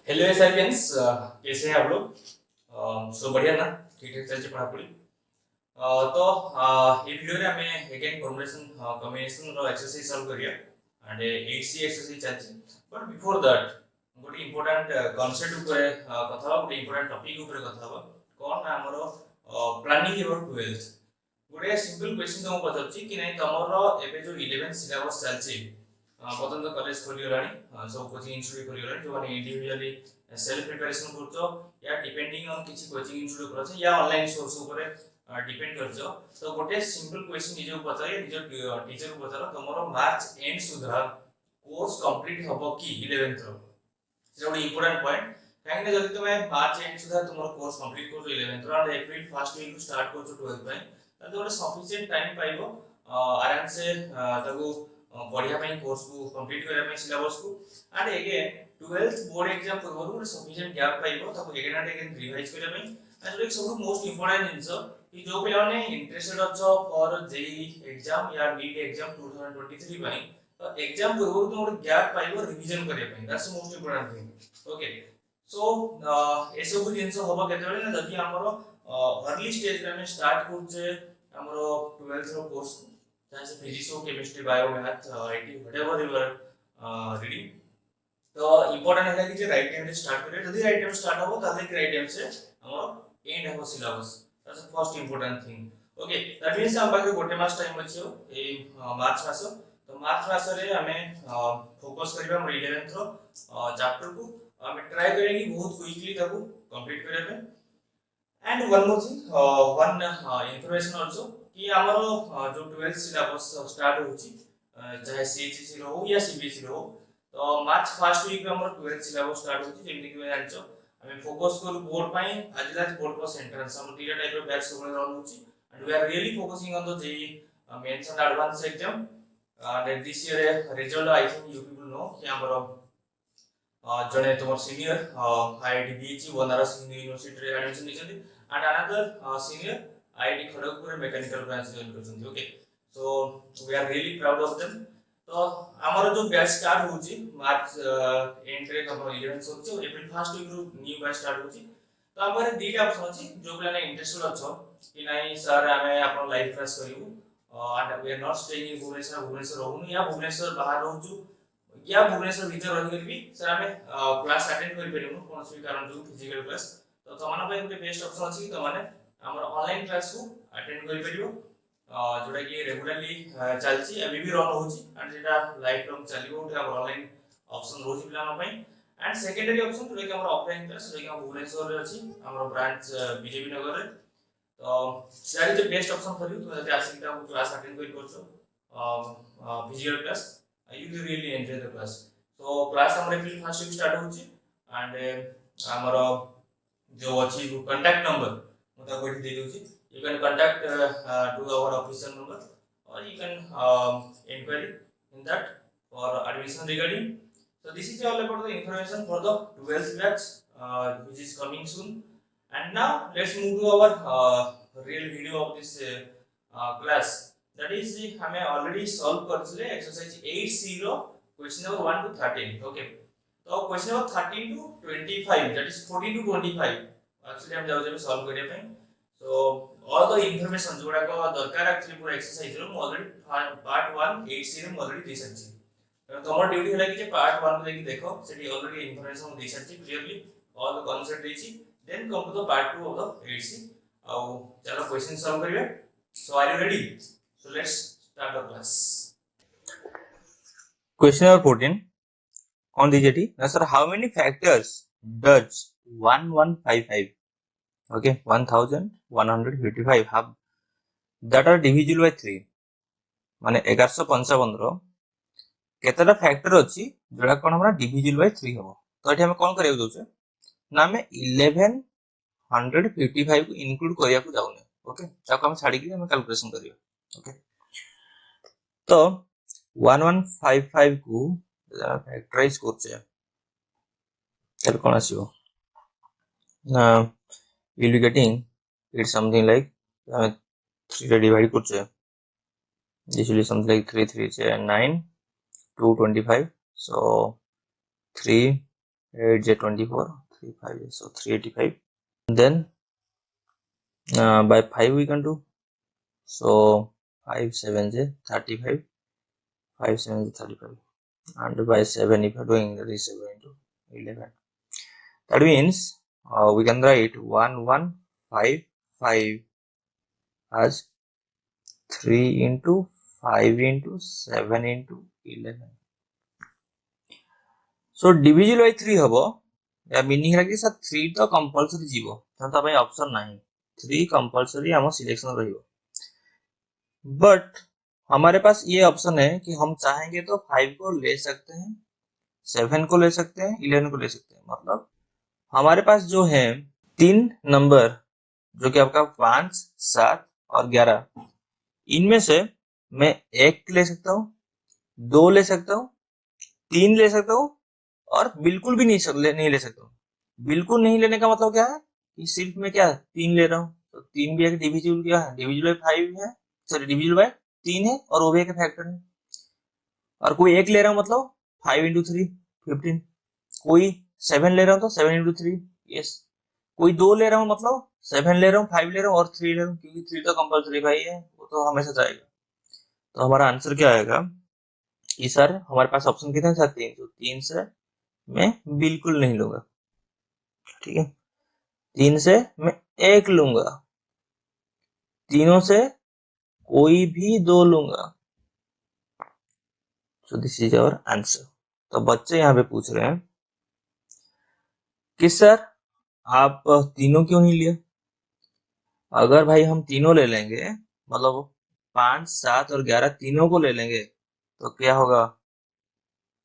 Hello एसआईपियंस, कैसे हैं आप लोग। सो बढ़िया ना। ठीक ठाक चलছে পড়াপড়ি। तो এই ভিডিওরে আমি এগেন ফর্মুলেশন কম্বিনেশন র এক্সরসাইজ সলভ করিয়া এন্ড 8C এক্সরসাইজ চালছি। বাট বিফোর दैट গোটে ইম্পর্টান্ট কনসেপ্ট উপরে কথা হবা, গোটে ইম্পর্টান্ট টপিক উপরে কথা হবা। কোন না ଆମର প্ল্যানিং अबाउट 12th। গোটে সিম্পল क्वेश्चन तुम पचारछि कि नै तमरो एबे जो 11th सिलेबस चालछि, बर्तमान तो कॉलेज खोलिगलानी, सब कोचिंग इंस्टीट्यूट खोलिगलानी, जो माने इंडिविजुअली सेल्फ प्रिपरेशन करछो या डिपेंडिंग ऑन किछि कोचिंग इंस्टीट्यूट करछो या ऑनलाइन सोर्स ऊपर डिपेंड करछो। तो गोटे सिंपल क्वेश्चन निजे पचारे, निजे टीचर को पचारो तमरो मार्च एंड सुधा कोर्स कंप्लीट हबो कि 11th रो। सेटा गोटे इंपोर्टेंट पॉइंट। काहे ना जदि तुमे मार्च एंड सुधा तुमरो कोर्स कंप्लीट करछो 11th रो end April first week start करछो 12th पय, ताते गोटे सफिशिएंट टाइम पाइबो आराम से ताको पढ़िया पई कोर्स को कंप्लीट करया पई सिलेबस को। And again 12th board exam पूर्व गोटे सफिशिएंट गैप पाइबो ताको अगेन एंड अगेन रिवाइज करया पई। एंड एक सब मोस्ट इंपोर्टेंट जिंसो कि जो पिला ने इंटरेस्टेड अछो फॉर जेई एग्जाम या नीट एग्जाम 2023 पई, तो एग्जाम पूर्व तुम गोटे गैप पाइबो रिवीजन करया पई। That's most important thing. Okay, so ए सब जिंसो होबो केते बेले ना, जदि हमरो अर्ली स्टेज रे हम स्टार्ट करछे हमरो 12th रो कोर्स, चाहे से फिजिक्स हो, chemistry, bio, math, IT, whatever you are reading, तो इंपोर्टेंट है कि राइट टाइम रे स्टार्ट करिए। जदि राइट टाइम स्टार्ट हो ताले राइट टाइम से हमरो एंड हो syllabus. That's the first important thing. Okay, that means हम पाखे गोटे मास टाइम अछि ए मार्च मास। तो मार्च मास रे हमें फोकस करबा हम 11th रो चैप्टर को हम ट्राई करेंगे बहुत क्विकली ताको कंप्लीट करबे। And one more thing, one information also कि हमरो जो 12th सिलेबस स्टार्ट होची, चाहे सीएचएससी रो या सीबीएसई रो, तो मार्च फर्स्ट वीक में हमरो 12th सिलेबस स्टार्ट होची। जेमति कि जानछो हमें फोकस करू बोर्ड पई आज लास्ट बोर्ड प्लस एंट्रेंस, हम तीन टाइप ऑफ बैच सब रन होची। And we are really focusing on the JEE mains and advance exam. And this year result I think you people know कि हमरो जने तुम senior IIT BHU Banaras Hindu university रे admission निचंदी and another senior IIT Kharagpur mechanical branch join करछंती। Okay, so we are really proud of them. तो हमर जो बैच स्टार्ट होची मार्च एंड रे हमर 11 होची और एप्रिल फर्स्ट वीक रो न्यू बैच स्टार्ट होची। तो हमर दीटा ऑप्शन अछि, जो प्लान इंटरेस्टेड अछो कि नाही सर हमें अपन लाइव क्लास करिवु and we are not staying in Bhubaneswar रहउनु या भुवनेश्वर बाहर रहउछु या भुवनेश्वर भीतर रही कर भी सर हमें क्लास अटेंड कर परिबनु कोन से कारण जो फिजिकल क्लास। तो तमना पे गुटे बेस्ट ऑप्शन अछि त माने हमर ऑनलाइन क्लास को अटेंड कर परिबो, जोटा कि रेगुलरली चलची अभी भी रन होची एंड जेटा लाइफ लॉन्ग चलिबो उठे हमर ऑनलाइन ऑप्शन रोजी प्लान पई। एंड सेकेंडरी ऑप्शन जोटा कि हमर ऑफलाइन क्लास, जोटा कि हम भुवनेश्वर रे अछि हमर ब्रांच बीजेपी नगर रे। तो that is the best option for you. तो जते आसी कि क्लास अटेंड कर परछो physical class, you will really enjoy the class. So class हमर एप्रिल फर्स्ट वीक स्टार्ट होची एंड हमर जो अछि कांटेक्ट नंबर मता कोठी दे दोची। You can contact to our official number or you can inquiry in that for admission regarding. So this is all about the information for the 12th batch which is coming soon. And now let's move to our real video of this class. That is हमें already solve कर चले exercise 8C रो question number 1 to 13। Okay, तो question number 13 to 25, that is 14 to 25 actually हम जाउ जेबे solve करिया पई। सो ऑल द इंफॉर्मेशन जोड़ा को दरकार एक्चुअली पूरा एक्सरसाइज रो ऑलरेडी पार्ट 1 8C रे ऑलरेडी दे सच्ची। तो तमर ड्यूटी होला कि जे पार्ट 1 को लेके देखो, सेठी ऑलरेडी इंफॉर्मेशन दे सच्ची क्लियरली ऑल द कांसेप्ट देची। Then come to the part 2 of the 8C। आउ चलो क्वेश्चन सॉल्व करिया। So are you ready? So let's start the class. Question number 14 on the JT. Now sir, how many factors does 1155, okay, 1155 have that are divisible by 3? माने 1155 रो केतेटा factor अछि जोड़ा कोन हमरा divisible by 3 हो। तो एठी हम कोन करिया दोछे ना हमें 1155 को इंक्लूड करिया को जाउने। ओके, ताको हम छाडी के हम कैलकुलेशन करियो। ओके, तो 1155 को फैक्टराइज करछे तब कोन आसीबो ना will be getting it something like 3 रे डिवाइड करछे, this will be something like 3 3 9 225, so 3 8 J 24, 3 5 J, so 385. Then by 5 we can do, so 5 7 J 35, 5 7 J 35, and by 7 if you are doing that is 7 into 11. That means we can write 1155 as 3 into 5 into 7 into 11. So divisible by 3 हबो या meaning है कि sir 3 तो compulsory जीवो तो भाई option नहीं 3 compulsory हम सिलेक्शन रहिबो, बट हमारे पास ये ऑप्शन है कि हम चाहेंगे तो 5 को ले सकते हैं, 7 को ले सकते हैं, 11 को ले सकते हैं। मतलब हमारे पास जो है 3 नंबर जो कि आपका 5 7 और 11, इनमें से मैं 1 ले सकता हूँ, 2 ले सकता हूँ, 3 ले सकता हूँ और बिल्कुल भी नहीं ले सकता हूँ। बिल्कुल नहीं लेने का मतलब क्या है कि सिर्फ मैं क्या 3 ले रहा हूँ, तो 3 भी एक डिविजिबल क्या है, डिविजिबल बाय 5 है, सॉरी डिविजिबल बाय 3 है और वो भी एक फैक्टर है। और कोई 1 ले रहा हूँ मतलब 5 इंटू 3 15, कोई 7 ले रहा हूँ तो 7 इंटू 3 यस, कोई 2 ले रहा हूँ मतलब 7 ले रहा हूँ, 5 ले रहा हूँ और 3 ले रहा हूँ, क्योंकि 3 तो कंपलसरी भाई है, वो तो हमेशा जाएगा। तो हमारा आंसर क्या आएगा कि सर हमारे पास ऑप्शन कितने थे 3, तो 3 से मैं बिल्कुल नहीं लूंगा, ठीक है। 3 से मैं 1 लूंगा, तीनों से कोई भी 2 लूंगा। So this is our answer. तो बच्चे यहाँ पे पूछ रहे हैं कि सर आप तीनों क्यों नहीं लिए। अगर भाई हम तीनों ले लेंगे मतलब 5 7 और 11 तीनों को ले लेंगे तो क्या होगा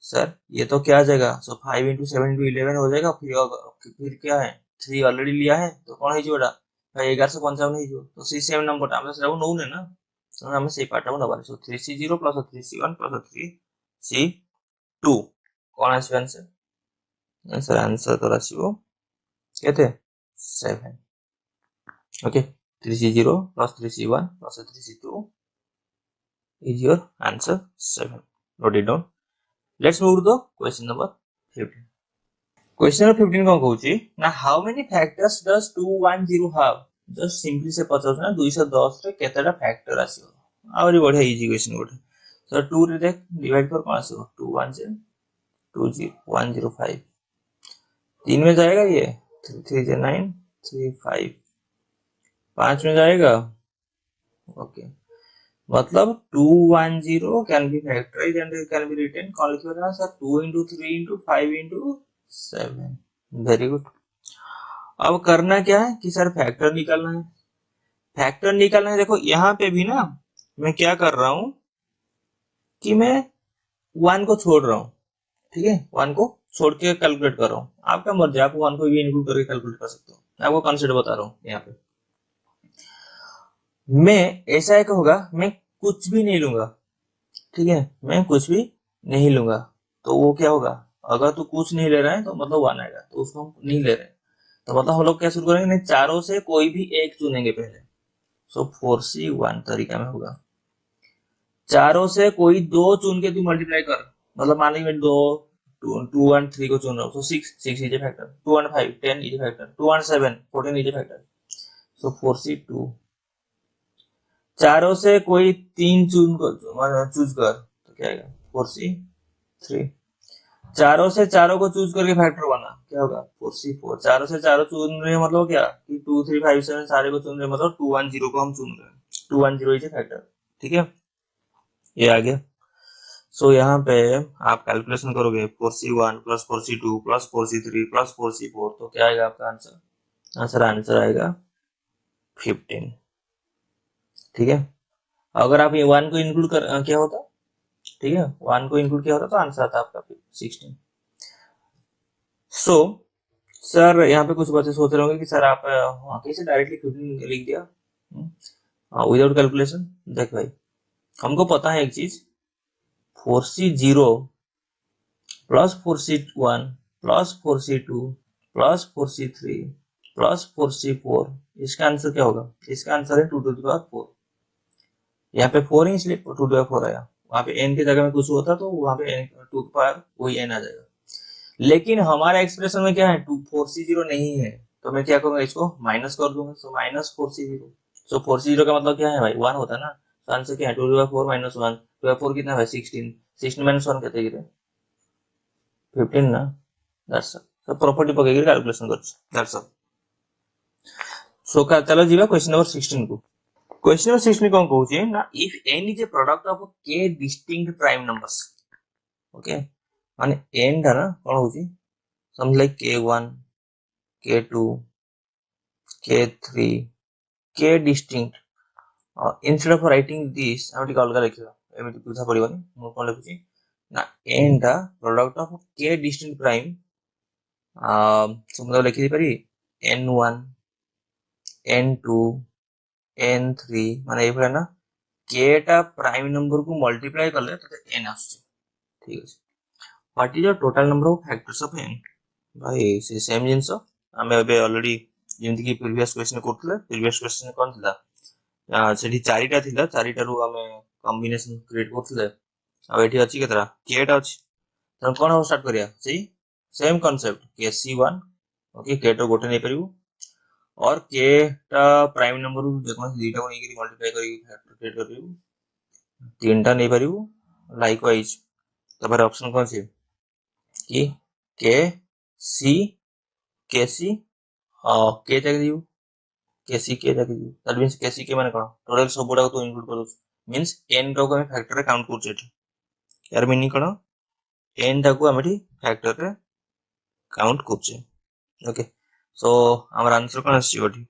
सर, ये तो क्या आ जाएगा, सो 5 इंटू 7 इंटू 11 हो जाएगा। फिर क्या है 3 ऑलरेडी लिया है तो कौन है जोड़ा भाई 1155 है जो, तो सी सेम नंबर আমরা সেটা নউ না তো আমরা সেই পার্টটা বনাবার। So 3C0 plus 3C1 plus 3C2 কোন আসবে आंसर, आंसर तो আসিব কেতে 7। Okay 3C0 plus 3C1 plus 3C2 is your answer 7. Note it down. Let's move to the question number 15. Question number 15 कौन कहूची ना how many factors does 210 have? Just simply से पचास ना 210 रे केतेटा फैक्टर आसीबो आउरी बढ़िया इजी क्वेश्चन गोटे। सो 2 रे देख डिवाइड कर कौन आसीबो 210 105, 3 में जाएगा ये 3 3 से 9 3 5, 5 में जाएगा ओके। मतलब 210 can be factorized and it can be written कौन लिखा था sir 2 into 3 into 5 into 7। Very good. अब करना क्या है कि सर फैक्टर निकालना है, फैक्टर निकालना है। देखो यहाँ पे भी ना मैं क्या कर रहा हूँ कि मैं 1 को छोड़ रहा हूँ, ठीक है 1 को छोड़ के कैलकुलेट कर रहा हूँ। आपका मर्जी, आप 1 को भी इंक्लूड करके कैलकुलेट कर सकते हो, मैं आपको कॉन्सेप्ट बता रहा हूँ। यहाँ पे मैं ऐसा एक होगा मैं कुछ भी नहीं लूंगा, ठीक है मैं कुछ भी नहीं लूंगा, तो वो क्या होगा अगर तू कुछ नहीं ले रहा है तो मतलब 1 आएगा, तो उसको हम नहीं ले रहे हैं तो मतलब हम लोग क्या शुरू करेंगे, नहीं चारों से कोई भी एक चुनेंगे पहले। सो 4C1 तरीका में होगा, चारों से कोई 2 चुन के तू मल्टीप्लाई कर, मतलब मान लीजिए 2 2 1 3 को चुन रहा हूँ तो 6 is a factor, 2 1 5 10 is a factor, 2 1 7 14 is a factor. So 4C2 चारों से कोई 3 चूज कर तो क्या आएगा 4C3, चारों से चारों को चूज करके फैक्टर बना क्या होगा 4C4, चारों से चारों चुन रहे हैं मतलब क्या कि 2 3 5 7 सारे को चुन रहे हैं मतलब 210 को हम चुन रहे हैं, 210 इज फैक्टर, ठीक है ये आ गया। सो यहाँ पे आप कैलकुलेशन करोगे 4C1 plus 4C2 plus 4C3 plus 4C4 तो क्या आएगा आपका आंसर, आंसर आएगा 15, ठीक है। अगर आप ये 1 को इंक्लूड कर क्या होता, ठीक है 1 को इंक्लूड किया होता तो आंसर आता आपका 16। सो सर यहाँ पे कुछ बच्चे सोच रहे होंगे कि सर आप कैसे डायरेक्टली 15 लिख दिया विदाउट कैलकुलेशन। देख भाई हमको पता है एक चीज 4C0 plus 4C1 plus 4C2 plus 4C3 plus 4C4, इसका आंसर क्या होगा, इसका आंसर है 2 to the power 4। यहाँ पे 4 ही इसलिए 2 to the power 4 आया, वहां पे n की जगह में कुछ होता तो वहां पे 2 to the power वही n आ जाएगा। लेकिन हमारा एक्सप्रेशन में क्या है 24C0 नहीं है, तो मैं क्या करूंगा इसको माइनस कर दूंगा, सो -4C0। सो 4C0 का मतलब क्या है भाई 1 होता है ना, तो आंसर क्या है 2 4 माइनस 1, 2 4 कितना है 16, 16 माइनस 1 कितने गिरे 15 ना, दैट्स सब प्रॉपर्टी पकेगी कैलकुलेशन कर, दैट्स ऑल। सो का चलो जीवा क्वेश्चन नंबर 16 को। क्वेश्चन नंबर 16 कौन कहूची ना, if n is a product of k distinct prime numbers, okay माने n टा ना कौन होची समझ like k1 k2 k3 k distinct, instead of writing this ଆମେ ଟିକେ ଅଲଗା ଲେଖିବା, ଏମିତି ବୁଝା ପଡିବନି। ମୁଁ କଣ ଲେଖୁଛି ନା n ଟା product of k distinct prime, ମୁଁ ଲେଖି ଦେଇପାରିବି n1 n2 n3 ମାନେ ଏଇଭଳିଆ ନା, k ଟା ପ୍ରାଇମ ନମ୍ବର କୁ ମଲ୍ଟିପ୍ଲାଏ କଲେ ତତେ n ଆସୁଛି, ଠିକ ଅଛି। What is the total number of factors of n? भाई ସେ ସେମ ଜିନିଷ ଆମେ ଏବେ ଅଲରେଡି ଯେମିତି କି ପ୍ରିଭିୟସ କ୍वेଶ୍ଚନ କରୁଥିଲେ, ପ୍ରିଭିୟସ କ୍वेଶ୍ଚନ କଣ ଥିଲା ସେଠି ଚାରିଟା ଥିଲା, ଚାରିଟାରୁ ଆମେ କମ୍ବିନେସନ କ୍ରିଏଟ କରୁଥିଲେ, ଆଉ ଏଠି ଅଛି କେତେଟା କେଟା ଅଛି, ତେଣୁ କଣ ହବ ଷ୍ଟାର୍ଟ କରିବା ସେଇ ସେମ କନସେପ୍ଟ KC1, ओके के टा गोटे नहीं परिबो और के टा प्राइम नंबर जेकोसी दुईटा को नेकी मल्टीप्लाई करी फैक्टर क्रिएट करिबो, तीनटा नहीं परिबो लाइकवाइज। तबर ऑप्शन कौन से कि के सी के सी के जाके दियो केसी के जाके दियो, दैट मींस केसी के माने कोन टोटल सब गुडा को इंक्लूड कर दो, मींस n टा को हम फैक्टर रे काउंट करछ एठी, यार मीनिंग कोन n टा को हम एठी फैक्टर रे काउंट करछ, ओके। सो हमर आंसर कोन आसी एठी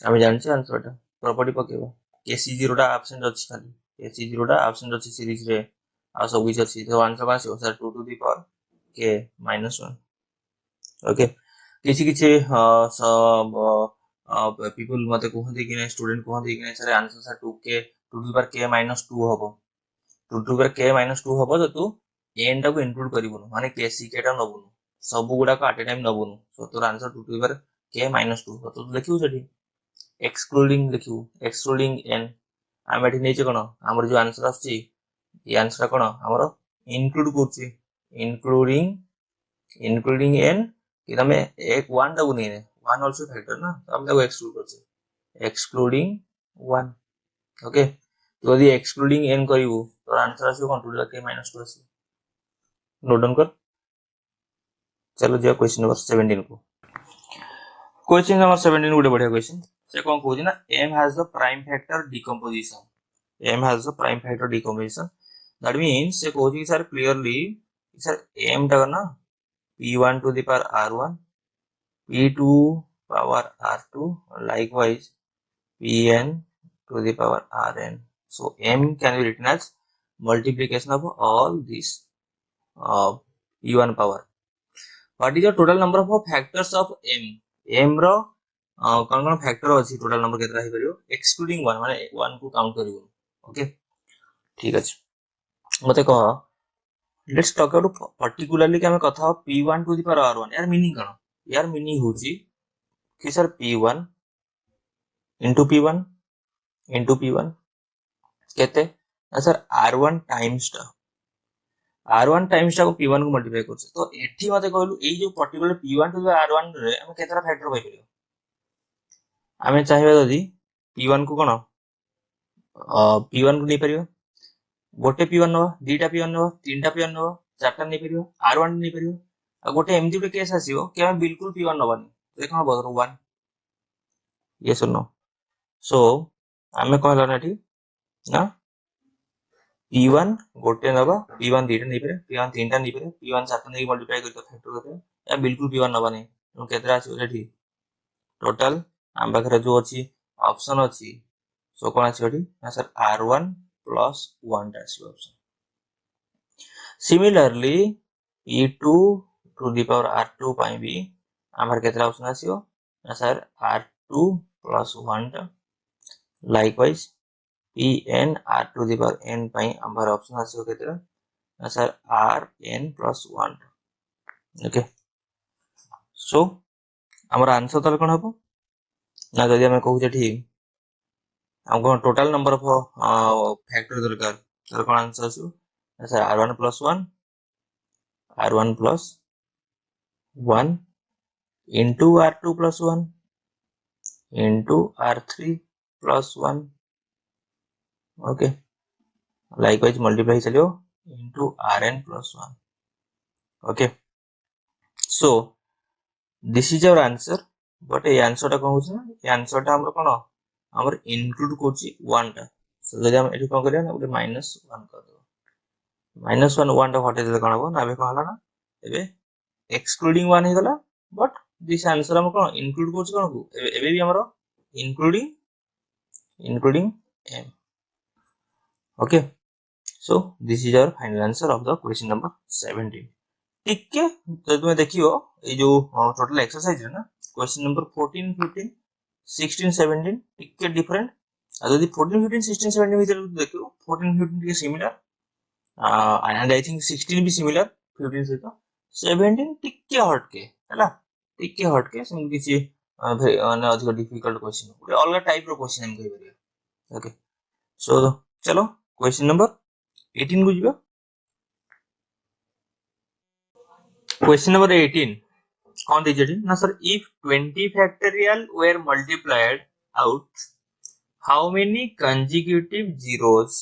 हम जानछ आंसर टा प्रॉपर्टी पकेबो KC0 टा एब्सेंट अछि, खाली KC0 टा एब्सेंट अछि सीरीज रे आ सब किछ अछि, तो आंसर कोन आसी sir 2 to the power k -1, okay. किसी किसी पीपल मते कहते कि स्टूडेंट कहते कि sir answer sir 2 to the power k -2 हबो, 2 टू द पावर k -2 हबो, तो तू n टा को इंक्लूड करिवनु माने kck टा नबुनु, सब गुडा को एट ए टाइम नबुनु, सो तोर answer 2 to the power k -2, तो लिखिउ सेठी एक्सक्लूडिंग लिखिउ एक्सक्लूडिंग n। हम एठी नेचे कोन हमर जो आंसर आछि ये आंसर कोन हमर इंक्लूड करछि, इंक्लूडिंग इंक्लूडिंग n कि तमे एक 1 टा को नहीं 1 आल्सो फैक्टर ना, तो हम ताको एक्सक्लूड करछि एक्सक्लूडिंग 1, ओके। तो यदि एक्सक्लूडिंग n करिवो तो आंसर आसी कोन 2 k -2 आसी, नोट डाउन कर। चलो जा क्वेश्चन नंबर 17 को। क्वेश्चन नंबर 17 गुटे बढ़िया क्वेश्चन, से कोन कहूची ना m has the prime factor decomposition, m has the prime factor decomposition, that means से कहूची सर क्लियरली सर m टा ना p1 to the power r1 p2 power r2 likewise pn to the power rn, so m can be written as multiplication of all these p1 power. What is the total number of factors of m? m रो कौन कौन factor अछि total number केतरा हे परियो excluding 1 माने 1 को count करिवो, okay ठीक अछि। मते कह लेट्स टॉक अबाउट पर्टिकुलरली कि हमें कथा p1 to the power r1, यार मीनिंग कଣ, यार मीनिंग होची कि sir p1 into p1 into p1 केते सर r1 टाइम्स टा r1 टाइम्स टा को p1 को मल्टीप्लाई करछ, तो एठी मते कहलु एई जो particular p1 to the r1 रे हम केतरा फैक्टर पाइ परियो, हमें चाहिए जदि p1 को कଣ p1 को नहीं परियो गोटे p1 नबा दीटा p1 नबा तीनटा p1 नबा चारटा नहीं परियो r1 नहीं परियो, आ गोटे एमती गोटे केस आसीबो कि हम बिल्कुल p1 नबानी, देखो हम बदर 1 यस और नो। सो हमें कहला ना एठी ना p1 गोटे नबा p1 दीटा नहीं परियो p1 तीनटा नहीं परियो p1 चारटा नहीं मल्टीप्लाई करके फैक्टर करते या बिल्कुल p1 नबानी, तो केतरा आसीबो एठी टोटल हम पाखरे जो अछि ऑप्शन अछि, सो कोन आसी एठी ना सर r1 plus 1 टा आसी option. Similarly p2 to the power r2 ପାଇଁ ବି ଆମର କେତେଟା ଅପସନ ଆସିବ ନା ସर r2 plus 1 ଟା, likewise pn r to the power n ପାଇଁ ଆମର ଅପସନ ଆସିବ କେତେଟା ନା ସर rn plus 1 ଟା, ओके। सो ଆମର आंसर ତାହେଲେ କଣ ହବ ନା ଯଦି ଆମେ କହୁଛେ ଏଠି हमको टोटल नंबर ऑफ फैक्टर दरकार, ତାର କଣ आंसर ଆସିବ ନା sir r1 plus 1 r1 plus 1 into R2 plus 1 into R3 plus 1. Okay. Likewise multiply चलियो into Rn plus 1. Okay. So this is our answer. But ये आंसर टा कौन होची ना ये आंसर टा हमर कोन हमर इंक्लूड कोची 1 टा. So जदि हम एठी कोन करिया ना उटे -1 कर दो. -1 1 टा हटे देले कोन हो ना बे कोन हला ना एबे एक्सक्लूडिंग 1 हे गला. बट दिस आंसर हम कोन इंक्लूड कोची कोन को एबे भी हमर including m. Okay. So this is our final answer of the question number 17. ठीक है तो तुम्हें देखियो ये जो टोटल एक्सरसाइज है ना क्वेश्चन नंबर 14 15 16 17 टिके डिफरेंट आ यदि 14 15 16 17 भीतर देखियो 14 15 टिके सिमिलर एंड आई थिंक 16 भी सिमिलर 15 सहित 17 टिके हटके हैला टिके हटके सम किछि माने अधिक डिफिकल्ट क्वेश्चन ଗୋଟେ ଅଲଗା ଟାଇପ ର क्वेश्चन हम कहि परिया. ओके सो चलो क्वेश्चन नंबर 18 को ଯିବା. क्वेश्चन नंबर 18 कौन दीजिए ना sir if 20 factorial were multiplied out how many consecutive zeros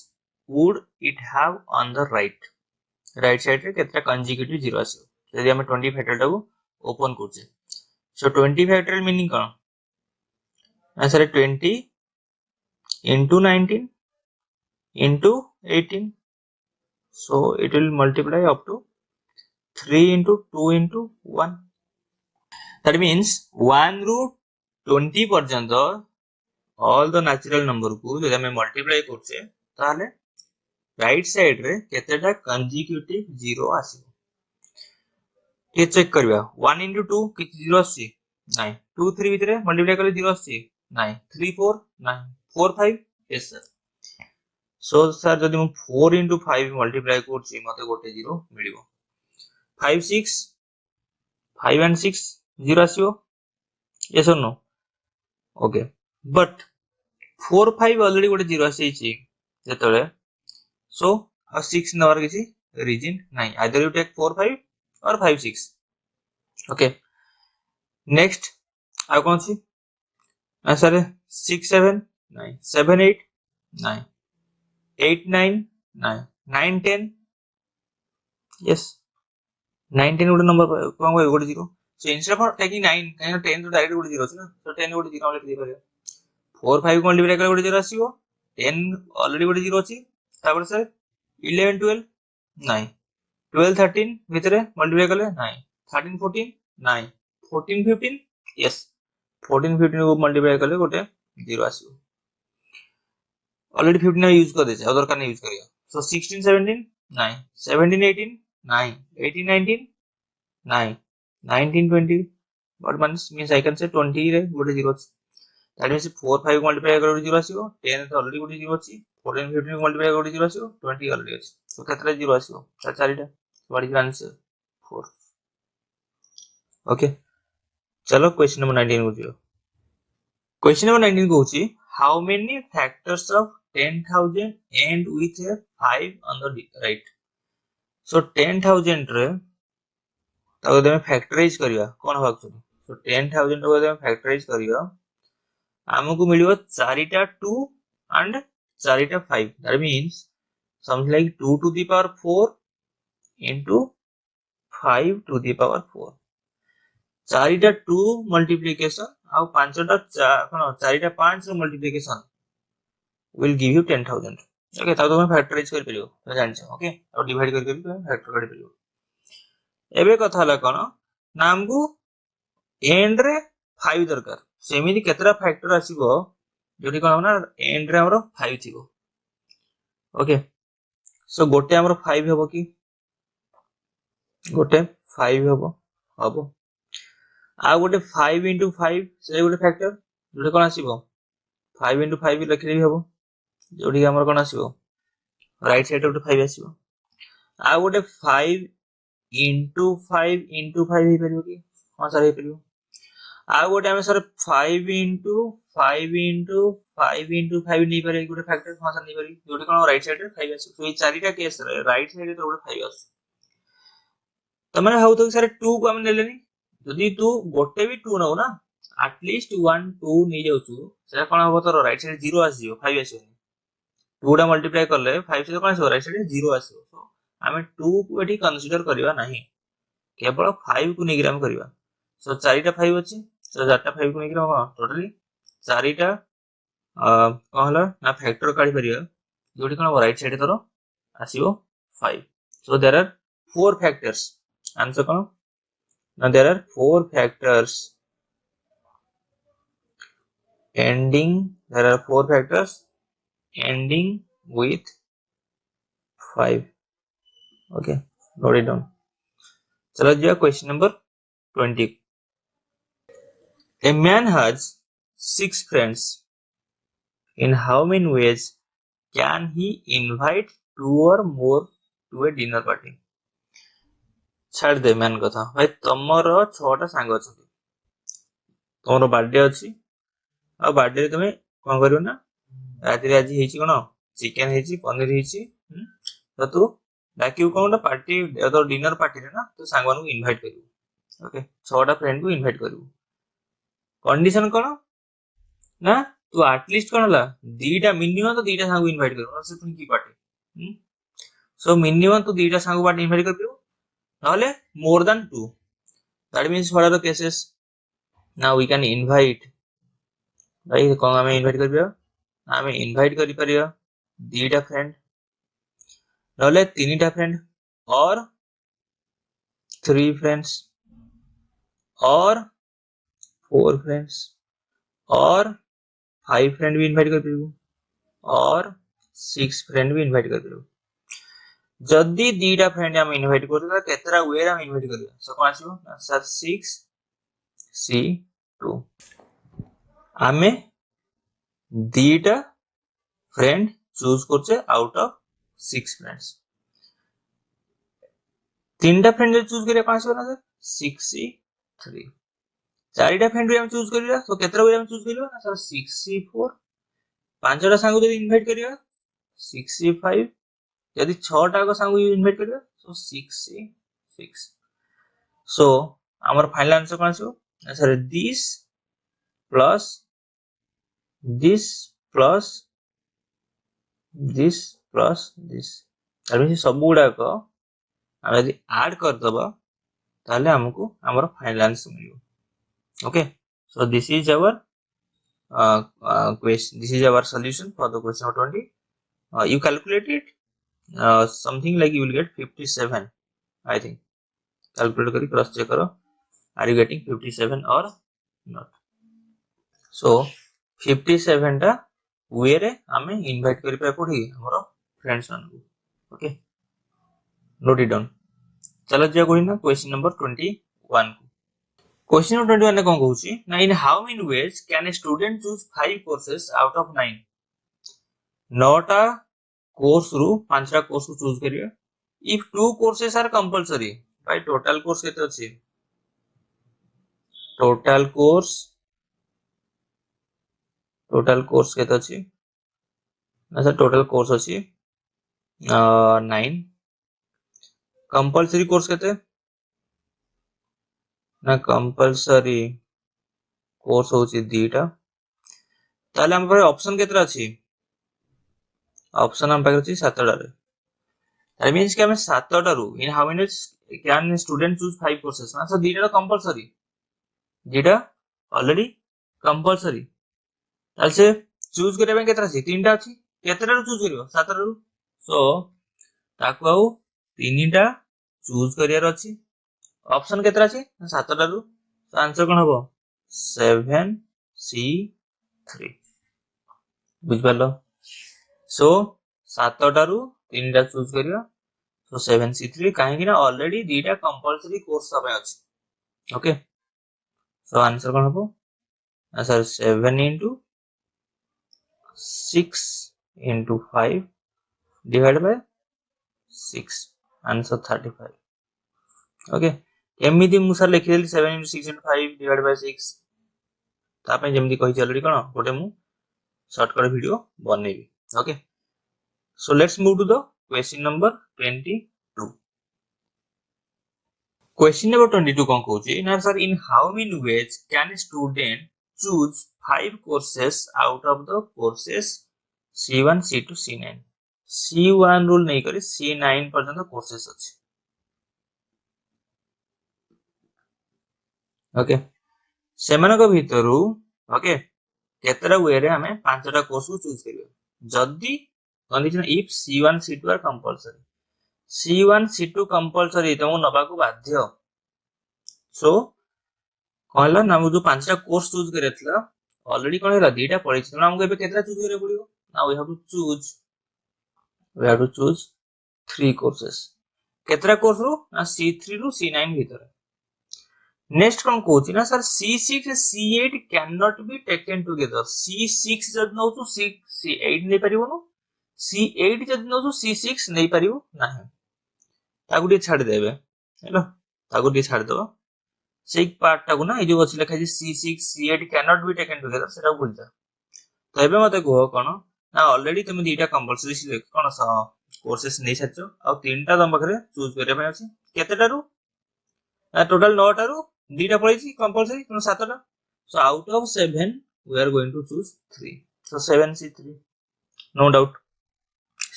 would it have on the right side रे केतरा consecutive zero आसीयो यदि हम 20 factorial टाको ओपन करछे. सो 20 factorial मीनिंग कोन ना sir 20 into 19 into 18 so it will multiply up to 3 into 2 into 1. That means 1 ରୁ 20 पर्यंत all the natural number को जब हमें multiply करछे ताले right side रे केतेटा consecutive zero आसीबो. ये चेक करबा 1 into 2 किछ zero आसी नाही 2 3 भितरे multiply करले zero आसी नाही 3 4 नाही 4 5 yes sir. So sir जदि हम 4 into 5 multiply करछि मते गोटे zero मिलिबो 5 6 5 and 6 zero आसीबो yes or no. Okay but 4 5 already गोटे zero आसीछि जेतले so 6 नंबर किसी रीजन नहीं either you take 4 5 or 5 6. okay next आ कौन सी सर 6 7 नहीं 7 8 नहीं 8 9 नहीं 9 10 yes 9 10 गोटे नंबर कौन को गोटे zero. so instead of taking 9 काहे 10 तो डायरेक्ट गोटे जीरो अछि ना so 10 गोटे जीरो लिख दे परियो 4 5 को मल्टीप्लाई करे गोटे जीरो आसीबो 10 ऑलरेडी गोटे जीरो अछि तापर सर 11 12 नहीं 12 13 भितरे मल्टीप्लाई करले नहीं 13 14 नहीं 14 15 यस 14 15 को मल्टीप्लाई करले गोटे जीरो आसीबो ऑलरेडी 15 यूज कर देछे अदर का यूज करियो. सो 16 17 नहीं 17 18 नहीं 18 19 नहीं 19 20 what means I can say 20 रे गोटे जीरो अछि. that means 4 5 मल्टीप्लाई करे गोटे जीरो आसीबो 10 तो ऑलरेडी गोटे जीरो अछि 14 15 मल्टीप्लाई करे गोटे जीरो आसीबो 20 ऑलरेडी अछि. सो केतरा जीरो आसीबो चारिटा what is the answer 4. Okay चलो क्वेश्चन नंबर 19 को दियो. Question number 19 कहूची how many factors of 10,000 end with a 5 on the right. so 10,000 रे ताको तमे फैक्टराइज करिया कोन भागछु. so 10,000 को तमे फैक्टराइज करिया हमकु मिलियो चारिटा 2 and चारिटा 5. that means something like 2 to the power 4 into 5 to the power 4. चारिटा 2 multiplication ଆଉ ପାଞ୍ଚଟା କଣ ଚାରିଟା 5 ର multiplication will give you 10,000. Okay ताको तमे फैक्टराइज कर परियो तमे जानछ. ओके और डिवाइड कर तमे फैक्टर कर परियो. एबे कथा हला कोन ना हमकु एंड रे 5 दरकार सेमिति केतरा फैक्टर आसीबो जोटी कोन ना एंड रे हमरो 5 थिबो. ओके सो गोटे हमरो 5 हेबो कि गोटे 5 हेबो हबो आ गोटे 5 into 5 से गोटे फैक्टर जोटे कोन आसीबो 5 into 5 लिखले भी हबो जोटी हमर कोन आसीबो राइट साइड गोटे 5 आसीबो आ गोटे 5 into 5 into 5 हे परियो कि हां सर हे परियो आ गोटे हम सर 5 into 5 into 5 into 5 नहीं पारे गोटे फैक्टर हां सर नहीं पारे जोटे कोन राइट साइड रे 5 आसीबो. तो ये चारिटा केस रे राइट साइड रे गोटे 5 आसीबो. त माने हाउ तो सर 2 को हम नेलेनी जदि तू गोटे भी 2 नौ ना एटलीस्ट 1 2 नहीं जाउछु सेटा कोन हबो तोर राइट साइड 0 आसीयो 5 आसीयो 2 टा मल्टीप्लाई करले 5 से कोन आसीयो राइट साइड 0 आसीयो सो आमे 2 को एठी कंसीडर करबा नाही केवल 5 को नेगिरा हम करबा सो 4 टा 5 अछि सो 4 टा 5 को नेगिरा हम टोटली 4 टा कोन हला ना फैक्टर काढी परिया जोटी कोन राइट साइड तोर आसीयो 5 so there are four factors answer cone now there are four factors ending there are four factors ending with 5 okay note it down चलो जी question number 20 a man has 6 friends in how many ways can he invite 2 or more to a dinner party छाड़ दे man कथा भाई तमरो 6 टा सांग अछंती तमरो birthday अछि आ birthday रे तमे कोन करियो ना राति रे आज हेची कोन चिकन हेची पनीर हेची तो तू डाकिउ कोन पार्टी तो डिनर पार्टी रे ना तो सांग को इनवाइट करियो ओके 6 टा फ्रेंड को इनवाइट करियो कंडीशन कोन ना तू एटलीस्ट कोन हला दीटा मिनिमम तो दीटा सांग को इनवाइट करियो से तुम की पार्टी सो मिनिमम तो दीटा सांग को पार्टी इनवाइट करियो नाले more than 2 that means what are the cases now we can invite भाई कोन हमें इनवाइट करियो हमें इनवाइट करि परियो दीटा फ्रेंड नाले तीनटा फ्रेंड और 3 फ्रेंड्स और 4 फ्रेंड्स और 5 फ्रेंड भी इनवाइट कर परियो और 6 फ्रेंड भी इनवाइट कर परियो जदी दीटा फ्रेंड हम इनवाइट करता केतरा वे हम इनवाइट करियो सो कोन आसीबो सर 6 c 2 आमे दीटा फ्रेंड चूज करछे आउट ऑफ 6 फ्रेंड्स तीनटा फ्रेंड चूज करिया कोन आसीबो ना सर 6 c 3 चारिटा फ्रेंड हम चूज करिया तो केतरा वे हम चूज करियो ना सर 6 c 4 पांचटा सांग जदी इनवाइट करिया 6 c 5 यदि 6 टा को सांग इनवाइट करिया सो 6 c 6 सो आमर फाइनल आंसर कोन आसीबो sir plus this plus this plus this तार सब गुडा को हम यदि ऐड कर दबा ताले हमको हमर फाइनल आंसर मिलियो okay so this is our question this is our solution for the question of 20 you calculate it something like you will get 57 I think calculate करी क्रॉस चेक करो are you getting 57 or not so 57 टा वे रे हमें invite करि पाए कोठी हमरो friends मान को ओके नोट इट डाउन चलो जे कोही ना क्वेश्चन नंबर 21 क्वेश्चन नंबर 21 ने कोन कहूची ना इन how many ways can a student choose 5 courses out of 9 NOTA course रु 5 टा कोर्स को चूज करियो इफ 2 कोर्सेस आर कंपलसरी भाई टोटल कोर्स केते अछि टोटल कोर्स केते अछि ना सर टोटल कोर्स अछि 9 कंपलसरी कोर्स केते ना कंपलसरी कोर्स होची दीटा ताले हम पर ऑप्शन केतरा अछि ऑप्शन हम पाकर अछि 7 टा रे दैट मींस कि हम 7 टा रु इन how many can student choose 5 courses ना सर दीटा कंपलसरी दीटा ऑलरेडी कंपलसरी ताले से चूज करबे केतरा अछि 3 टा अछि केतरा रु चूज करियो 7 टा रु सो ताको आउ 3 टा चूज करियर अछि ऑप्शन केतरा अछि 7 टा रु तो आंसर कोन हबो 7 c 3 बुझ पालो सो 7 टा रु 3 टा चूज करियो सो 7 c 3 काहे कि ना ऑलरेडी दीटा कंपलसरी कोर्स सब अछि ओके सो आंसर कोन हबो answer 7 into 6 into 5 divided by 6 answer 35 okay एमिति मु सर लिखि देली 7 into 6 into 5 divided by 6 तापे जेमति कहि ऑलरेडी कोन गोटे मु शॉर्टकट वीडियो बनेबी okay so let's move to the question number 22 question number 22 कौन कहूची ना sir in how many ways can student choose 5 courses out of the courses C1 C2 C9 C1 rule नहीं करी C9 पर्यंत courses अछि okay सेमानक भितरु okay केतरा वे रे हमें पांचटा course को चूज करियो जदी condition if C1 C2 are compulsory C1 C2 compulsory तुम नबा को बाध्य सो कहला ना जो पांचटा कोर्स चूज करथला ऑलरेडी कोन हैला दीटा पड़ी छ हमको एबे केतरा चूज करे पड़ियो now we have to choose 3 courses केतरा कोर्स रो ना C3 रो C9 भीतर नेक्स्ट कौन कहूची ना sir C6 C8 can not be taken together C6 जद नौ तो C8 नहीं परिबो नो C8 जद नौ तो C6 नहीं परिबो नाही ताकू टे छाड़ देबे हेलो ताकू टे छाड़ दो से पार्ट टाकू ना ए जो अछि लिखा छै C6 C8 can not be taken together सेटा भूल जा तो एबे मते कहो कोन ना ऑलरेडी तुम दीटा कंपलसरी सिलेक्ट कोन कोर्सेस नहीं छाचो आ तीनटा तम बखरे चूज करे पे अछि केतेटारू टोटल 9 टारू दीटा पड़ी कंपलसरी तो 7टा so out of 7 we are going to choose 3 so 7C3 no doubt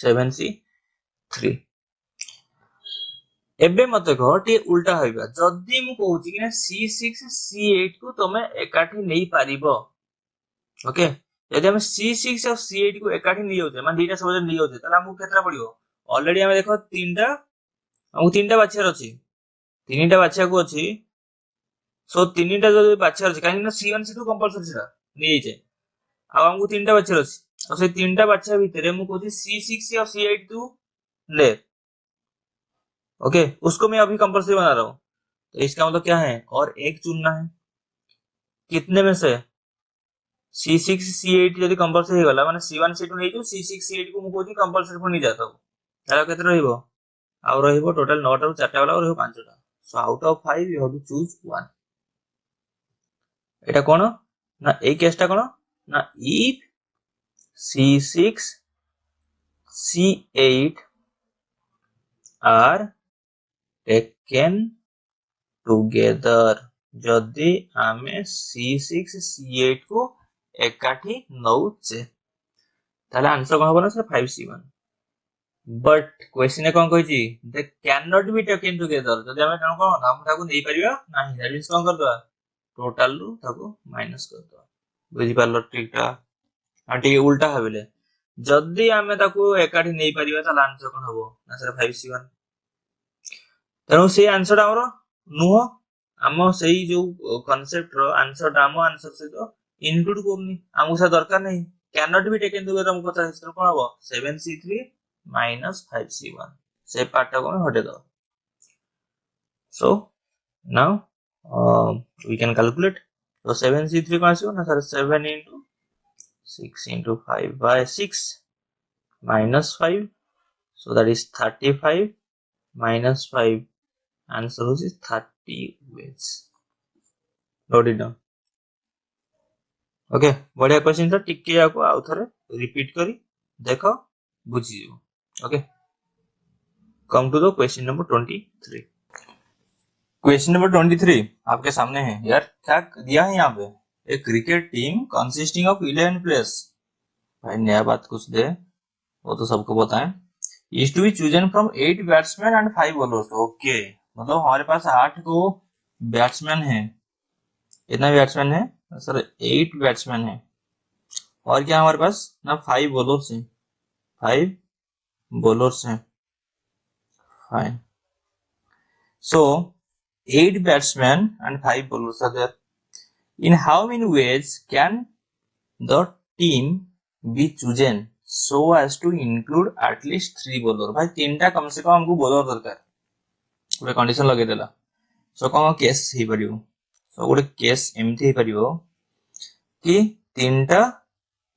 7C3 एबे मते कह टी उल्टा होइबा जदी मु कहूची कि C6 C8 को तमे एकाठी नहीं पारिबो ओके यदि हम C6 और C8 को एकाठी नहीं होते माने दीटा सब नहीं होते तला हमको केतरा पड़ियो ऑलरेडी हम देखो तीनटा हमको तीनटा बाछियार अछि तीनटा बाछिया को अछि सो तीनटा जो बाछियार अछि काहे ना C1 C2 कंपलसरी छिरा नहीं जे आ हमको तीनटा बाछियार अछि और से तीनटा बाछिया भीतर मु कहूची C6 और C8 तू ले ओके उसको मैं अभी कंपलसरी बना रहा हूं तो इसका मतलब क्या है और एक चुनना है कितने में से C6 C8 यदि कंपलसरी हो गला माने C1 C2 नहीं जो C6 C8 को मु कहूची कंपलसरी पर नहीं जाता ताला केते रहइबो आ रहइबो टोटल 9 टा 4टा वाला और रहइबो 5टा so out of 5 you have to choose 1 এটা কোন না এই কেসটা কোন না if C6 C8 are taken together যদি ଆମେ C6 C8 को एकाठी नौचे ताले आंसर कोन होबो ना सर 5C1 बट क्वेश्चन ए कोन कहछि they can not be taken together जदी हमें कोन कोन हम ताको नै परिबा नाही दैट मींस कोन कर दवा टोटल रु ताको माइनस कर दवा बुझी पारलो ट्रिकटा आंटी उल्टा हबेले जदी हमें ताको एकाठी नै परिबा ताले आंसर कोन होबो ना सर 5C1 तेणु से आंसर हमरो नुह हम सेही जो कांसेप्ट रो आंसर डामो आंसर से तो इंक्लूड करनी हमको सा दरकार नहीं can not be taken together हमको पता है कोन होबो 7C3 minus 5C1 से पार्ट को हटे दो so now we can calculate so 7C3 कौन आसीबो ना sir 7 into 6 into 5 by 6 minus 5 so that is 35 minus 5 answer is 30 ways note it down okay बढ़िया क्वेश्चन था टिके याको आउ थरे रिपीट करी देखो बुझी जो okay come to the question number 23 question number 23 आपके सामने है यार क्या दिया है यहाँ पे a cricket team consisting of 11 players भाई नया बात कुछ दे वो तो सबको पता है is to be chosen from 8 batsmen and 5 bowlers okay मतलब हमारे पास 8 को बैट्समैन है कितना बैट्समैन है सर 8 बैट्समैन है और क्या हमारे पास ना 5 बॉलर्स हैं 5 बॉलर्स हैं fine so 8 batsmen and 5 bowlers are there. In how many ways can the team be chosen so as to include at least 3 bowler? भाई तीनटा कम से कम हमको बॉलर दरकार गोटे कंडीशन लगे देला सो कौन केस हे परियो सो गोटे केस एमथि हे परियो कि तीनटा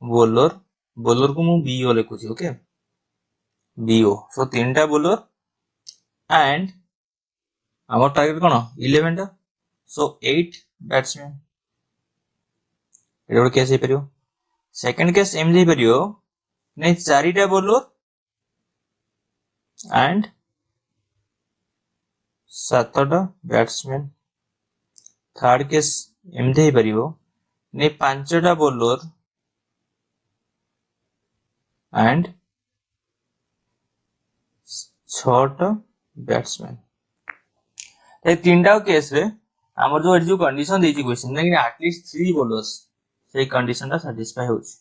बॉलर बॉलर को मु बीओ लिखुची ओके बीओ सो तीनटा बॉलर एंड our target कोन 11 टा so 8 बैट्समैन एरो केस हे परियो सेकंड केस एम हे परियो नै चारिटा बॉलर एंड सातटा बैट्समैन थर्ड केस एमती ही परिबो ने पांचटा बॉलर एंड छटा बैट्समैन ए तीनटा केस रे हमर जो कंडीशन देछि क्वेश्चन लेकिन एटलीस्ट 3 बॉलर्स से कंडीशन ता सैटिस्फाई होछि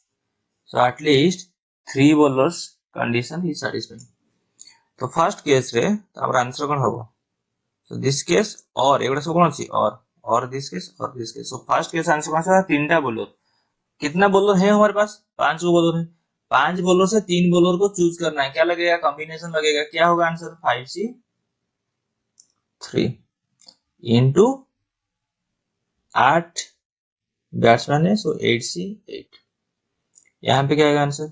so at least 3 bowlers condition is satisfied तो फर्स्ट केस रे हमर आंसर कोन हबो सो दिस केस और एगुडा सब कोन अछि और this case so first case answer कोन है तीनटा बॉलर कितना बॉलर है हमारे पास 5 बॉलर है 5 बॉलर से 3 बॉलर को चूज करना है क्या लगेगा कॉम्बिनेशन लगेगा क्या होगा आंसर 5C 3 इंटू 8 बैट्समैन है सो 8C 8 यहाँ पे क्या आएगा आंसर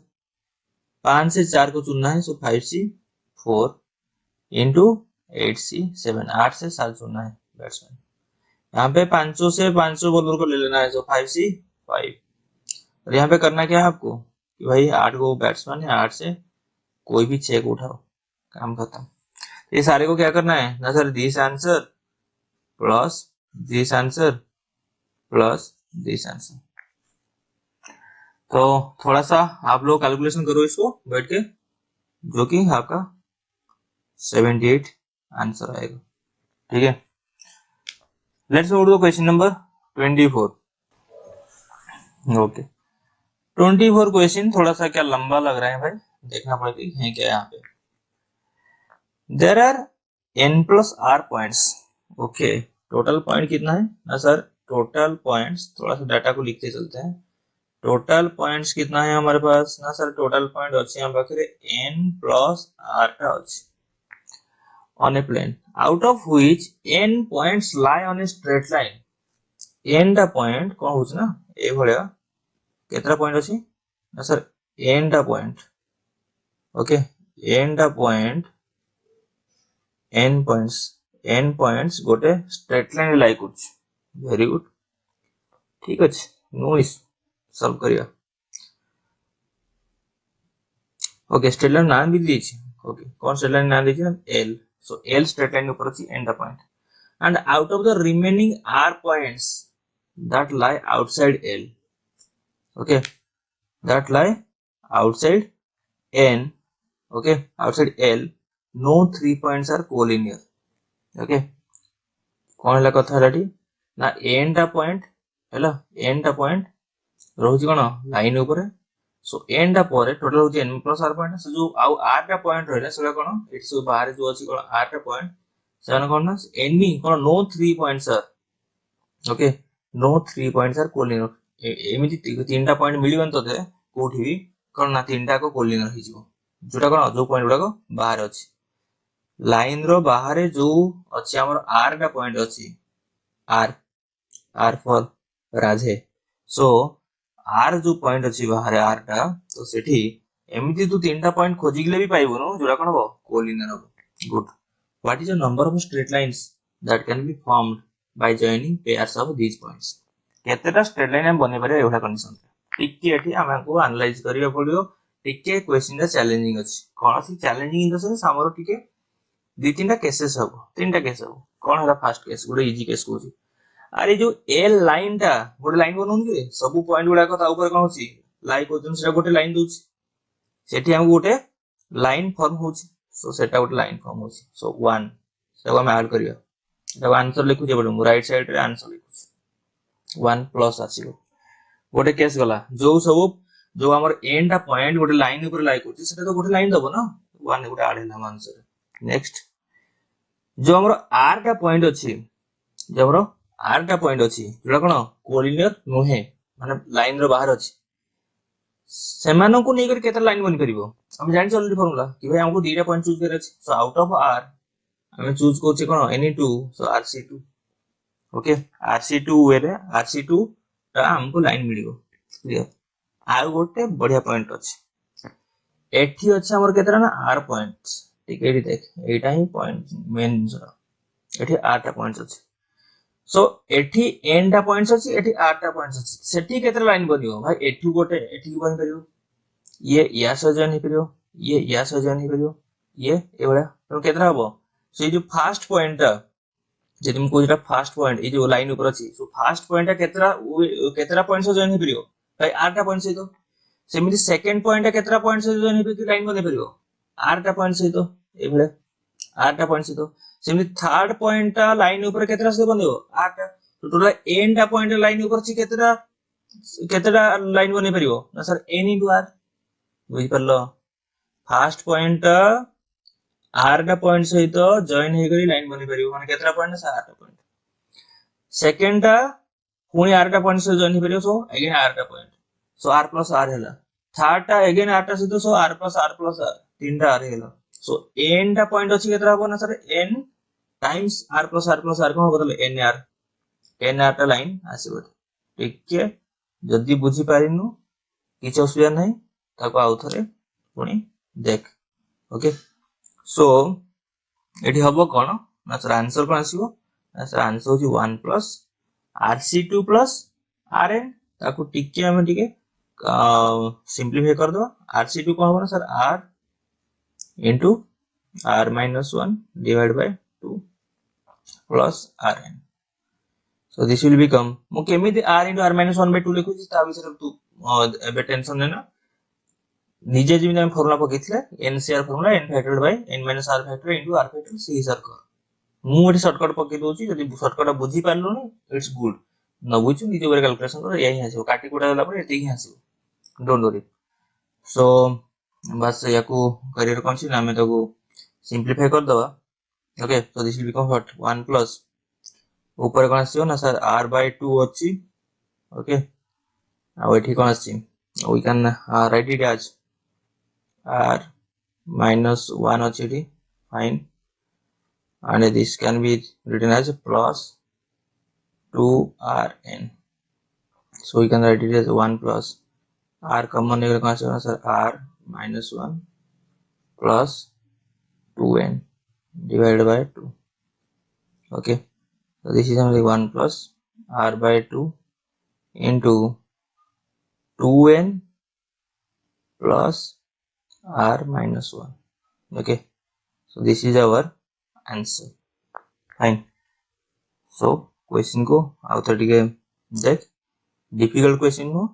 5 से 4 को चुनना है सो 5C 4 इंटू 8C 7 8 से 7 चुनना है बैट्समैन यहाँ पे 500 से 500 बॉलर को ले लेना है सो 5C 5 और यहाँ पे करना क्या है आपको कि भाई 8 को बैट्समैन है 8 से कोई भी 6 को उठाओ काम खत्म ये सारे को क्या करना है ना sir this answer plus this answer plus this answer तो थोड़ा सा आप लोग कैलकुलेशन करो इसको बैठ के जो कि आपका 78 आंसर आएगा ठीक है let's move to question number 24 okay 24 question थोड़ा सा क्या लंबा लग रहा है भाई देखना पड़ेगा है क्या यहाँ पे there are n plus r points okay total point कितना है ना सर टोटल पॉइंट्स थोड़ा सा डाटा को लिखते चलते हैं टोटल पॉइंट्स कितना है हमारे पास ना सर टोटल पॉइंट अच्छे हम पाखे n प्लस r टा अच्छे on a plane out of which n points lie on a straight line n टा पॉइंट कौन होछ ना ए भलिया केतरा पॉइंट अछि ना सर n टा पॉइंट ओके n टा पॉइंट n पॉइंट्स गोटे स्ट्रेट लाइन लाई करछ वेरी गुड ठीक अछि नो इस सॉल्व करिया ओके स्ट्रेट लाइन नाम भी दीछि ओके कौन स्ट्रेट लाइन नाम दीछि l सो l स्ट्रेट लाइन ऊपर अछि n टा point and out of the remaining r points that lie outside l okay that lie outside n okay outside l no 3 points are collinear okay कौन है कथा हलाटी ना n टा point हैला n टा पॉइंट रहउची कोन लाइन ऊपर सो n टा पर टोटल होची n plus r point so जो आउ r टा पॉइंट रहला सेला कोन इट्स सो बाहर जो अछि कोन r टा पॉइंट सेवन कोन ना एनी कोन no 3 points are okay no 3 points are collinear एमिति तीनटा पॉइंट मिलिबन तते कोठी भी कोन ना तीनटा को कोलिनर हि जिवो जोटा कोन जो पॉइंट गुडा को बाहर अछि लाइन रो बाहर जो अछि हमर r टा पॉइंट अछि r for Radhe so r जो पॉइंट अछि बाहर r टा तो सेठी एमिति तू तीनटा पॉइंट खोजी गले भी पाइबो जोटा कोन हो कोलिनर हो good What is the number of straight lines that can be formed by joining pairs of these points? केतेटा स्ट्रेट लाइन हम बने पारे एवढा कंडीशन टिके एठी हमको एनालाइज करिया पड़ियो टिके क्वेश्चन दा चैलेंजिंग अछि कोन सी चैलेंजिंग इन द सेंस हमरो टिके दि तीनटा केसेस हबो तीनटा केस हबो कोन हला फर्स्ट केस गुडे इजी केस कोची अरे जो एल लाइन टा गुडे लाइन बनउन के सब पॉइंट गुडा को ता ऊपर कोन होची लाइक होचन सेटा गोटे लाइन दोची सेठी हमको गोटे लाइन फॉर्म होची सो सेटा गोटे लाइन फॉर्म होची सो 1 सेटा हम ऐड करिया सेटा आंसर लिखु जे बडू राइट साइड रे आंसर लिखु 1 प्लस आसीबो गोटे केस गला जो सब जो हमर एंड टा पॉइंट गोटे लाइन ऊपर लाइक होची सेटा तो गोटे लाइन दबो ना 1 गोटे ऐड हैला आंसर नेक्स्ट जो हमर r टा पॉइंट अछि जो हमर r टा पॉइंट अछि जोटा कोन कोलिनियर नोहे माने लाइन रो बाहर अछि सेमानो को नेकर केते लाइन बन करिवो हम जानि ऑलरेडी फार्मूला कि भाई हमको दीटा पॉइंट चूज करे अछि सो आउट ऑफ r हमें चूज कोछि कोन any2 सो rc2 ओके rc2 वे rc2 ता हमको लाइन मिलिवो क्लियर आर गोटे बढ़िया पॉइंट अछि एठी अछि हमर केतरा ना r पॉइंट्स ठीक एठी देख एटा ही पॉइंट मेन जरा एठी r टा पॉइंट्स अछि सो एठी n टा पॉइंट्स अछि एठी r टा पॉइंट्स अछि सेठी केतरा लाइन बनियो भाई एठी गोटे एठी बन करियो ये या से जॉइन करियो ये या से जॉइन करियो ये एवडा तो केतरा हबो से जो फर्स्ट पॉइंट जदि हम कोइटा फर्स्ट पॉइंट ए जो लाइन ऊपर अछि सो फर्स्ट पॉइंट केतरा पॉइंट से जॉइन हे परियो भाई आठटा पॉइंट से तो सेमिति सेकंड पॉइंट केतरा पॉइंट से जॉइन हे परियो लाइन बने परियो आठटा पॉइंट से तो एभले आठटा पॉइंट से तो सेमिति थर्ड पॉइंट लाइन ऊपर केतरा से बनेबो आठटा तो टोटल एन टा पॉइंट लाइन ऊपर छी केतरा केतरा लाइन बने परियो ना सर एन इनटू आर बुझि परलो फर्स्ट पॉइंट आर टा पॉइंट सहित जॉइन हे करी लाइन बने परियो माने केतरा पॉइंट से आठटा पॉइंट सेकंड टा पुणी आरटा पॉइंट से जॉइन हो सो अगेन आरटा point so R plus R हैला थर्ड टा अगेन आरटा सहित सो आर प्लस आर तीनटा आर हैला सो एन टा पॉइंट अछि केतरा हो ना sir N times R plus R कोन हो बदले एन आर टा लाइन आसीबो ठीक है जदी बुझी पारिनु किछ असुविधा नहीं ताको आउ थरे पुणी देख ओके सो एठी हबो कोन ना सर आंसर कोन आसीबो ना सर आंसर होची 1 प्लस RC2 प्लस RN ताको टिके हमें टिके सिंपलीफाई कर दो RC2 कौन होगा ना sir R into R minus 1 divided by 2 plus RN so this will become मु केमिति R into R minus 1 by 2 लिखुची ता विषय तू एबे टेंशन लेना निजे जिमि हम फार्मूला पकेइथिले NCR formula n factored by n minus r factor into r factor c is r कर मु एठी शॉर्टकट पके दोची जदी शॉर्टकट बुझी पारलुनी इट्स गुड न बुझु निजे ऊपर कैलकुलेशन कर यही आसीबो काटी कोटा देला पर एती ही आसीबो डोंट वरी सो बस याकू करियर कोन छी ना मैं ताको सिंपलीफाई कर दवा okay so this will become what 1 plus ऊपर कोन आसीबो ना सर r by 2 अछि ओके आ एठी कोन आछि we can write it as r minus 1 अछि एठी fine and this can be written as plus 2rn so we can write it as 1 plus r common here sir r minus 1 plus 2n divided by 2 okay so this is only 1 plus r by 2 into 2n plus r minus 1 okay so this is our answer fine so question को आउ तो टिके देख difficult question no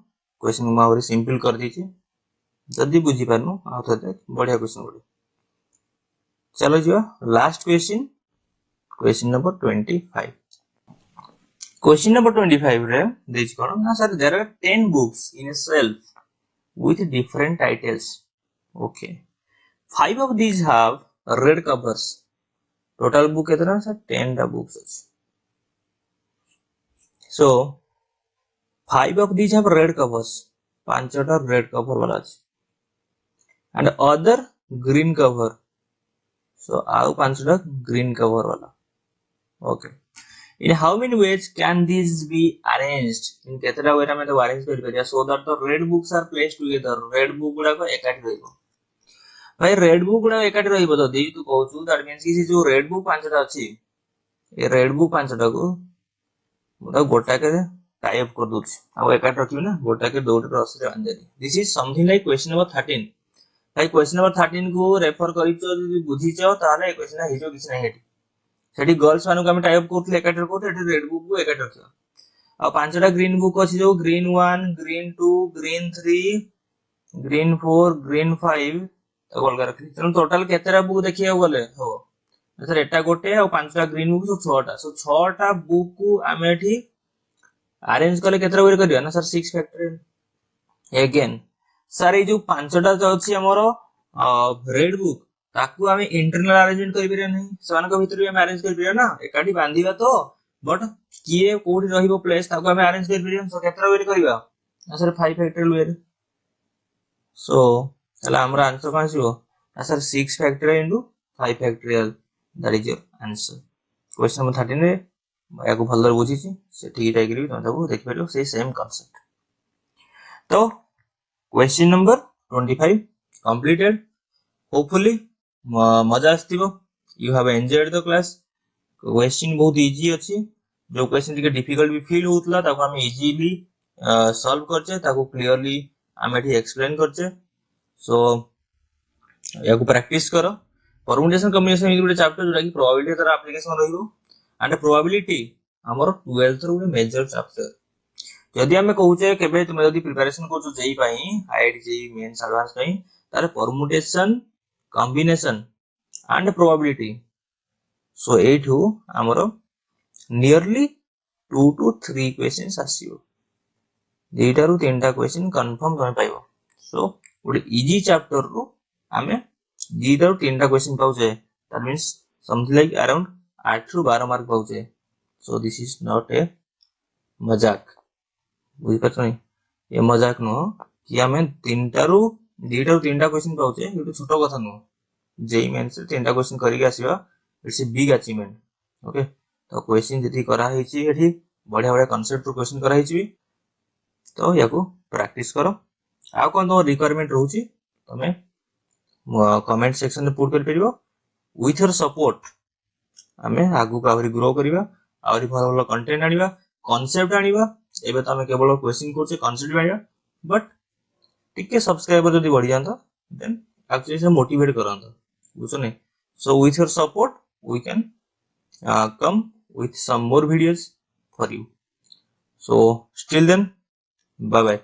question को Maori simple कर दीची जदी बुझी पारनु आउ तो देख बढ़िया क्वेश्चन बोले चलो जियो last question number 25 question number 25 रे देच कोन ना sir there are 10 books in a shelf with different titles okay 5 of these have red covers total book कितना सर 10 टा बुक्स अछि so 5 of these have red covers पांचटा red cover वाला अछि and other green cover so आउ पांचटा green cover वाला okay in how many ways can these be arranged in केतरा वे में तो arrange कर परिया so that the red books are placed together red book गुडा को एकाठी रहइबो भाई रेड बुक गुडा एकाठी रहइबो तो देई तू कहउछु दैट मींस कि जो रेड बुक पांचटा अछि ए रेड बुक पांचटा को मुदा गोटा के टाई अप कर दोछ आ एकाठी रखियो ना गोटा के दोटा रस रे अंजरी this is something like question number 13 भाई क्वेश्चन नंबर 13 को रेफर करिचो जदी बुझिचो ताले क्वेश्चन हिजो किछ नै हेटी सेठी गर्ल्स मानु को हम टाई अप करथले एकाठी रखो एठी रेड बुक को एकाठी रखियो आ पांचटा ग्रीन बुक अछि जो green 1 green 2 green 3 green 4 green 5 तो अलग रखी तेन टोटल केतेरा बुक देखिया गले हो सर एटा गोटे आ पांचटा ग्रीन बुक सो 6टा सो 6टा बुक को हमें एठी अरेंज करले केतेरा वे करिया ना सर 6 फैक्टोरियल अगेन सर ए जो पांचटा जो अछि हमरो रेड बुक ताकू हमें इंटरनल अरेंजमेंट करि परिया नहीं समान को भीतर हम अरेंज करि परिया ना एकाठी बांधीबा तो बट किए कोठी रहिबो प्लेस ताकू हमें अरेंज करि परिया सो केतेरा वे करिबा ना सर 5 फैक्टोरियल वे सो चला हमरा आंसर कोन आसीबो sir 6 factorial into 5 factorial that is your answer question number 13 रे याको भलर बुझी छी से ठीक टाइप करी तुम सब देख परियो से सेम कांसेप्ट तो क्वेश्चन नंबर 25 कंप्लीटेड होपफुली मजा आस्तिबो you have enjoyed the class question बहुत इजी अछि जो क्वेश्चन टिके डिफिकल्ट भी फील होतला ताको हम इजीली सॉल्व करछे ताको क्लियरली हम एठी एक्सप्लेन करछे सो याको प्रैक्टिस करो परमुटेशन कॉम्बिनेशन इ गुटे चैप्टर जोटा कि प्रोबेबिलिटी तर एप्लीकेशन रहिबो एंड प्रोबेबिलिटी हमर 12th रो ଗୋଟେ मेजर चैप्टर जदि आमे कहूचे केबे तुमे जदि प्रिपरेशन करछो जेई पई हाइट जेई मेंस एडवांस पई तारे permutation combination and probability so एठू हमर नियरली 2 to 3 क्वेश्चंस आसीयो दुईटा रु तीनटा क्वेश्चन कंफर्म तमे पाइबो सो ଗୋଟେ इजी चैप्टर रो आमे दुईटा रु तीनटा क्वेश्चन पाउचे that means something like around 8 रु 12 मार्क पाउचे so this is not a मजाक बुझी पाछ नहीं ये मजाक नो कि आमे तीनटा रु तीनटा क्वेश्चन पाउचे ये छोटो कथा नो जेई मेंस तीनटा क्वेश्चन करिक आसीबा it's a big achievement okay तो क्वेश्चन जति करा हेची एठी बढ़िया बढ़िया कांसेप्ट रो क्वेश्चन करा हेची तो याको प्रैक्टिस करो आ कोन तो रिक्वायरमेंट रहउची तमे कमेंट सेक्शन में पुट कर परिबो विथ योर सपोर्ट आमे आगु का आहुरी ग्रो करिबा आहुरी भलो भलो कंटेंट आनिबा कांसेप्ट आनिबा एबे तो आमे केवल क्वेश्चन करछे कांसेप्ट आनिबा बट टिके सब्सक्राइबर जदी बढ़ी जानतो देन एक्चुअली से मोटिवेट करंतो बुझो नहीं so with your support we can come with some more videos for you so still then bye bye